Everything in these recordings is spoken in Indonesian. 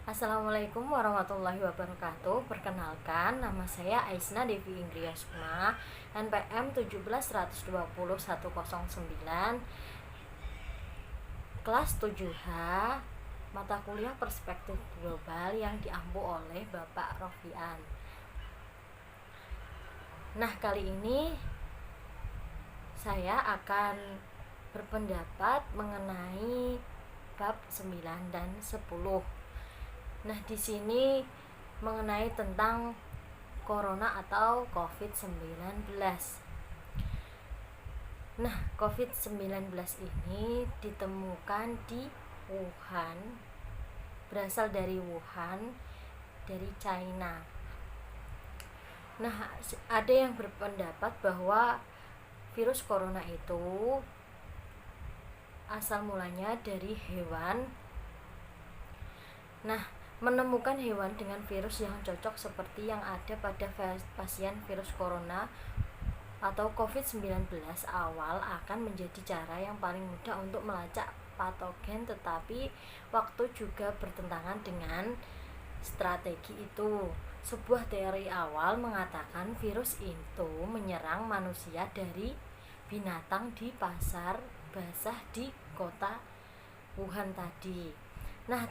Assalamualaikum warahmatullahi wabarakatuh. Perkenalkan, nama saya Aisna Devi Indria Sukma, NPM 1720109, kelas 7H, mata kuliah Perspektif Global yang diampu oleh Bapak Rofian. Nah, kali ini saya akan berpendapat mengenai bab 9 dan 10. Nah, di sini mengenai tentang corona atau COVID-19. Nah, COVID-19 ini ditemukan di Wuhan, berasal dari Wuhan, dari China. Nah, ada yang berpendapat bahwa virus corona itu asal mulanya dari hewan. Nah, menemukan hewan dengan virus yang cocok seperti yang ada pada pasien virus corona atau COVID-19 awal akan menjadi cara yang paling mudah untuk melacak patogen, tetapi waktu juga bertentangan dengan strategi itu. Sebuah teori awal mengatakan virus itu menyerang manusia dari binatang di pasar basah di kota Wuhan tadi. Nah,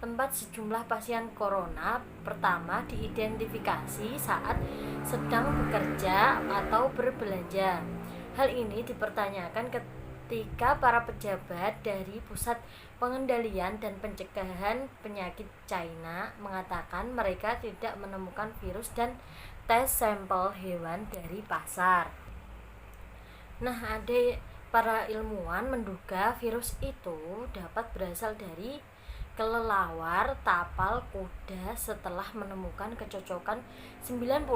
tempat sejumlah pasien corona pertama diidentifikasi saat sedang bekerja atau berbelanja. Hal ini dipertanyakan ketika para pejabat dari Pusat Pengendalian dan Pencegahan Penyakit China mengatakan mereka tidak menemukan virus dan tes sampel hewan dari pasar. Nah, para ilmuwan menduga virus itu dapat berasal dari kelelawar tapal kuda setelah menemukan kecocokan 96%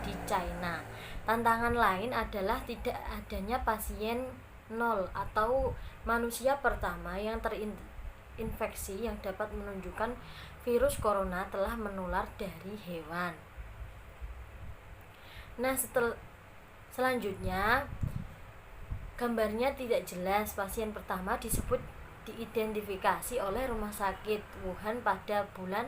di China. Tantangan lain adalah tidak adanya pasien 0 atau manusia pertama yang terinfeksi yang dapat menunjukkan virus corona telah menular dari hewan. Nah, selanjutnya gambarnya tidak jelas. Pasien pertama diidentifikasi oleh Rumah Sakit Wuhan pada bulan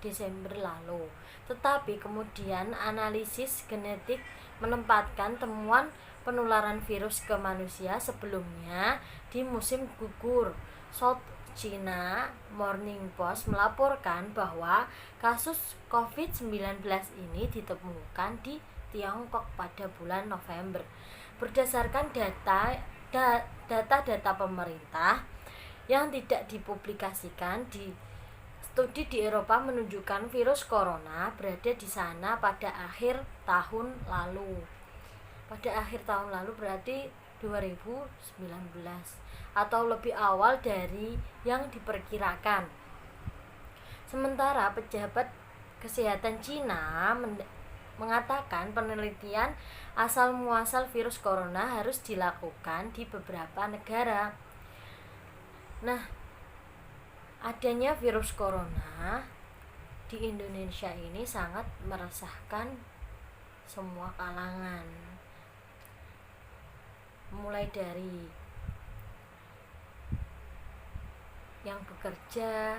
Desember lalu. Tetapi kemudian analisis genetik menempatkan temuan penularan virus ke manusia sebelumnya di musim gugur. South China Morning Post melaporkan bahwa kasus COVID-19 ini ditemukan di Tiongkok pada bulan November. Berdasarkan data pemerintah yang tidak dipublikasikan, studi di Eropa menunjukkan virus corona berada di sana pada akhir tahun lalu. Pada akhir tahun lalu berarti 2019 atau lebih awal dari yang diperkirakan. Sementara pejabat kesehatan Cina mengatakan penelitian asal muasal virus corona harus dilakukan di beberapa negara. Nah, adanya virus corona di Indonesia ini sangat meresahkan semua kalangan, mulai dari yang bekerja,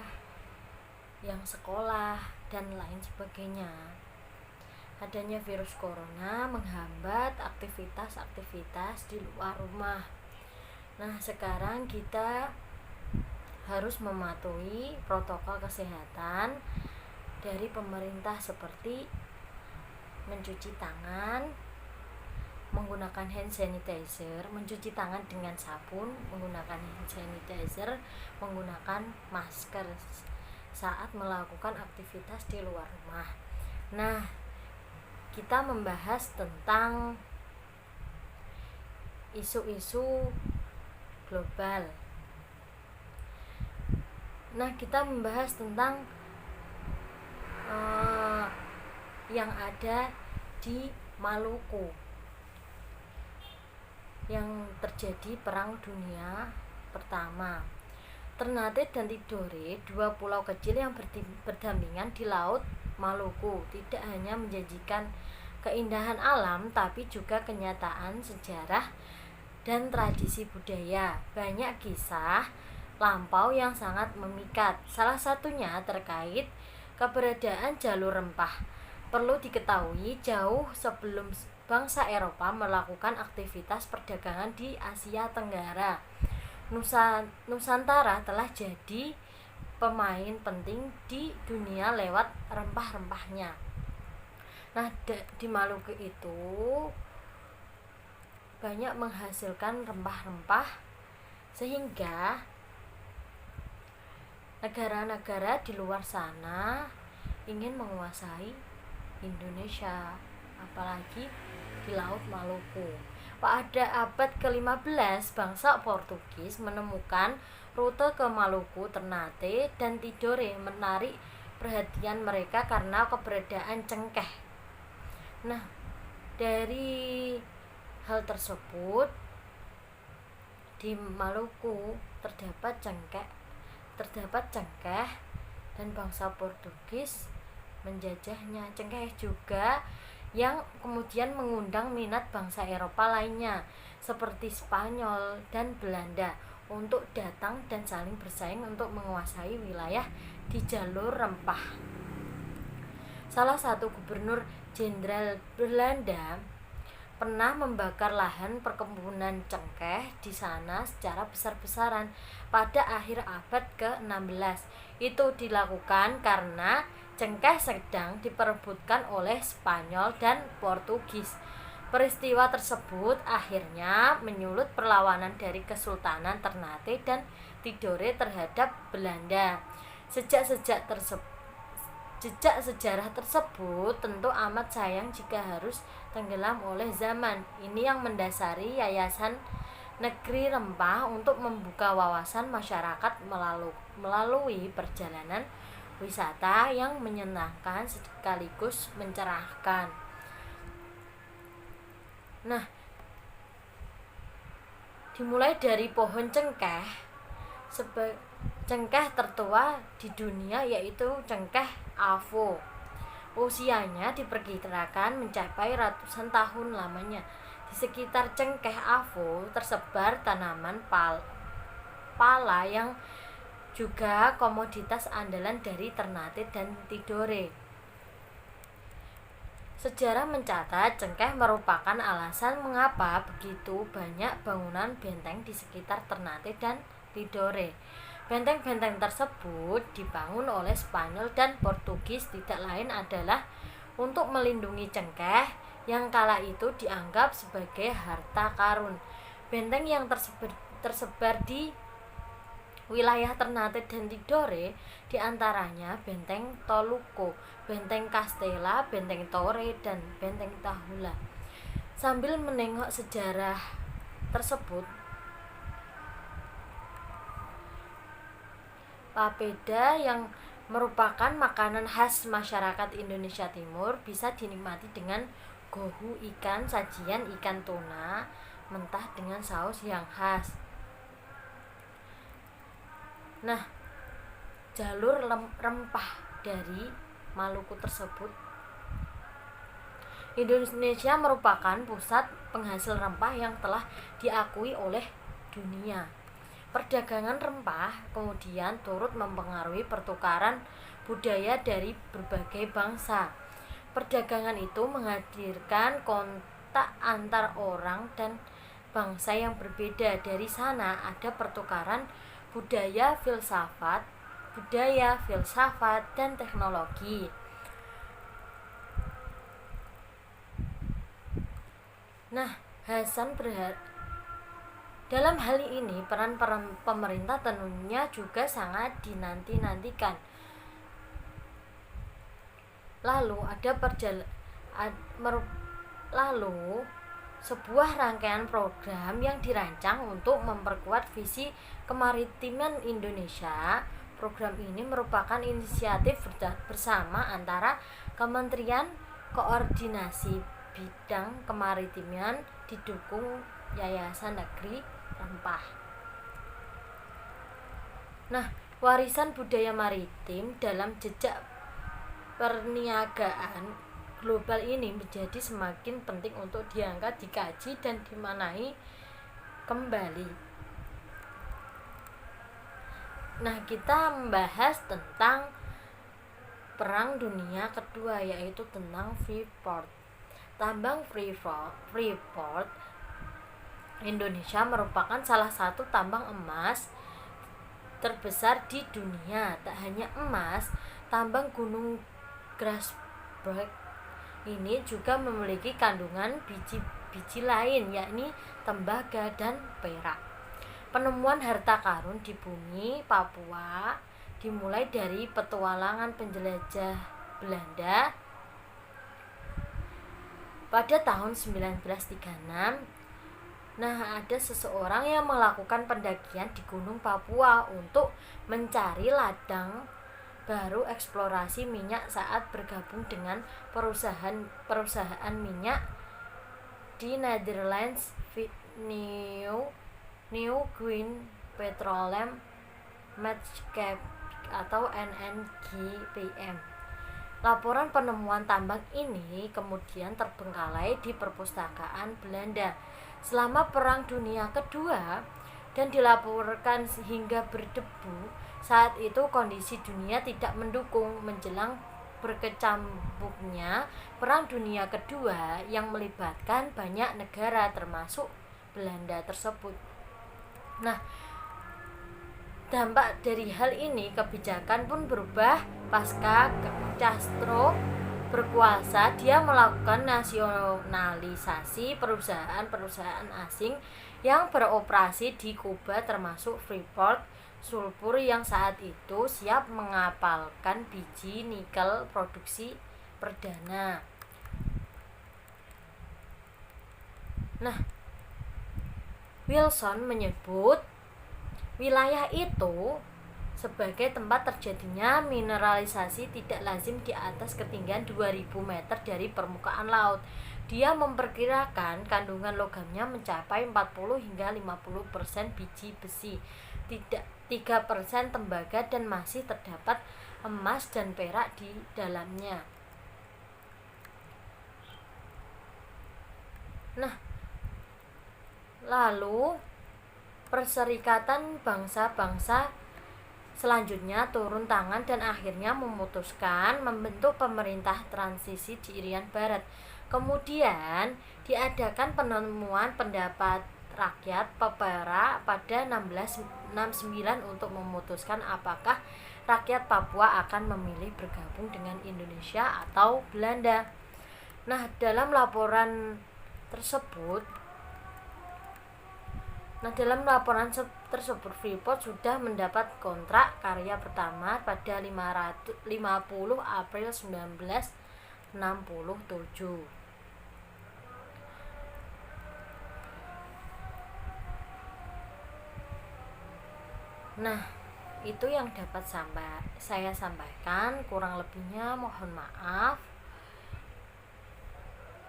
yang sekolah, dan lain sebagainya. Adanya virus corona menghambat aktivitas di luar rumah. Nah, sekarang kita harus mematuhi protokol kesehatan dari pemerintah seperti mencuci tangan, menggunakan hand sanitizer, mencuci tangan dengan sabun, menggunakan hand sanitizer, menggunakan masker saat melakukan aktivitas di luar rumah. Nah, kita membahas tentang isu-isu global. Nah, kita membahas tentang yang ada di Maluku, yang terjadi Perang Dunia Pertama. Ternate dan Tidore, dua pulau kecil yang berdampingan di Laut Maluku, tidak hanya menjanjikan keindahan alam, tapi juga kenyataan sejarah dan tradisi budaya. Banyak kisah lampau yang sangat memikat. Salah satunya terkait keberadaan jalur rempah. Perlu diketahui, jauh sebelum bangsa Eropa melakukan aktivitas perdagangan di Asia Tenggara, Nusantara telah jadi pemain penting di dunia lewat rempah-rempahnya. Nah, di Maluku itu banyak menghasilkan rempah-rempah sehingga negara-negara di luar sana ingin menguasai Indonesia, apalagi di Laut Maluku. Pada abad ke-15, bangsa Portugis menemukan rute ke Maluku, Ternate, dan Tidore, menarik perhatian mereka karena keberadaan cengkeh. Nah, dari hal tersebut di Maluku terdapat cengkeh dan bangsa Portugis menjajahnya. Cengkeh juga yang kemudian mengundang minat bangsa Eropa lainnya seperti Spanyol dan Belanda untuk datang dan saling bersaing untuk menguasai wilayah di jalur rempah. Salah satu gubernur jenderal Belanda pernah membakar lahan perkebunan cengkeh di sana secara besar-besaran pada akhir abad ke-16. Itu dilakukan karena cengkeh sedang diperebutkan oleh Spanyol dan Portugis. Peristiwa tersebut akhirnya menyulut perlawanan dari Kesultanan Ternate dan Tidore terhadap Belanda. Jejak sejarah tersebut tentu amat sayang jika harus tenggelam oleh zaman. Ini yang mendasari Yayasan Negeri Rempah untuk membuka wawasan masyarakat melalui perjalanan wisata yang menyenangkan sekaligus mencerahkan. Nah, dimulai dari pohon cengkeh. Cengkeh tertua di dunia yaitu cengkeh Avo. Usianya diperkirakan mencapai ratusan tahun lamanya. Di sekitar cengkeh Avo tersebar tanaman pala yang juga komoditas andalan dari Ternate dan Tidore. Sejarah mencatat cengkeh merupakan alasan mengapa begitu banyak bangunan benteng di sekitar Ternate dan Tidore. Benteng-benteng tersebut dibangun oleh Spanyol dan Portugis tidak lain adalah untuk melindungi cengkeh yang kala itu dianggap sebagai harta karun. Benteng yang tersebar di wilayah Ternate dan Tidore diantaranya Benteng Toluco, Benteng Castella, Benteng Torre, dan Benteng Tahula. Sambil menengok sejarah tersebut, papeda yang merupakan makanan khas masyarakat Indonesia Timur bisa dinikmati dengan gohu ikan, sajian ikan tuna mentah dengan saus yang khas. Nah, jalur rempah dari Maluku tersebut, Indonesia merupakan pusat penghasil rempah yang telah diakui oleh dunia. Perdagangan rempah kemudian turut mempengaruhi pertukaran budaya dari berbagai bangsa. Perdagangan itu menghadirkan kontak antar orang dan bangsa yang berbeda. Dari sana ada pertukaran budaya, filsafat, dan teknologi. Nah, Hasan berharap dalam hal ini peran pemerintah tentunya juga sangat dinanti-nantikan. Lalu sebuah rangkaian program yang dirancang untuk memperkuat visi kemaritiman Indonesia. Program ini merupakan inisiatif bersama antara Kementerian Koordinasi Bidang Kemaritiman didukung Yayasan Negeri Rempah. Nah, warisan budaya maritim dalam jejak perniagaan global ini menjadi semakin penting untuk diangkat, dikaji, dan dimaknai kembali. Nah, kita membahas tentang Perang Dunia Kedua, yaitu tentang Freeport. Tambang Freeport Indonesia merupakan salah satu tambang emas terbesar di dunia. Tak hanya emas, tambang Gunung Grasberg ini juga memiliki kandungan biji-biji lain, yakni tembaga dan perak. Penemuan harta karun di bumi Papua dimulai dari petualangan penjelajah Belanda pada tahun 1936. Nah, ada seseorang yang melakukan pendakian di Gunung Papua untuk mencari ladang baru eksplorasi minyak saat bergabung dengan perusahaan minyak di Netherlands, New Green Petroleum Maatschappij atau NNGPM. Laporan penemuan tambang ini kemudian terbengkalai di perpustakaan Belanda selama Perang Dunia Kedua dan dilaporkan hingga berdebu. Saat itu kondisi dunia tidak mendukung. Menjelang berkecamuknya Perang Dunia Kedua yang melibatkan banyak negara termasuk Belanda tersebut. Nah, dampak dari hal ini, kebijakan pun berubah pasca Castro berkuasa. Dia melakukan nasionalisasi perusahaan-perusahaan asing yang beroperasi di Kuba termasuk Freeport Sulfur yang saat itu siap mengapalkan biji nikel produksi perdana. Nah, Wilson menyebut wilayah itu sebagai tempat terjadinya mineralisasi tidak lazim di atas ketinggian 2000 meter dari permukaan laut. Dia memperkirakan kandungan logamnya mencapai 40 hingga 50% biji besi, 3% tembaga, dan masih terdapat emas dan perak di dalamnya. Nah, lalu Perserikatan Bangsa-Bangsa selanjutnya turun tangan dan akhirnya memutuskan membentuk pemerintah transisi di Irian Barat. Kemudian diadakan penemuan pendapat rakyat PEPERA pada 1669 untuk memutuskan apakah rakyat Papua akan memilih bergabung dengan Indonesia atau Belanda. Nah, dalam laporan tersebut Freeport sudah mendapat kontrak karya pertama pada 50 April 1967. Nah, itu yang dapat saya sampaikan. Kurang lebihnya mohon maaf.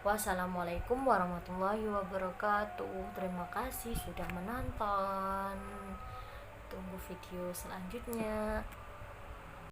Wassalamualaikum warahmatullahi wabarakatuh. Terima kasih sudah menonton. Tunggu video selanjutnya.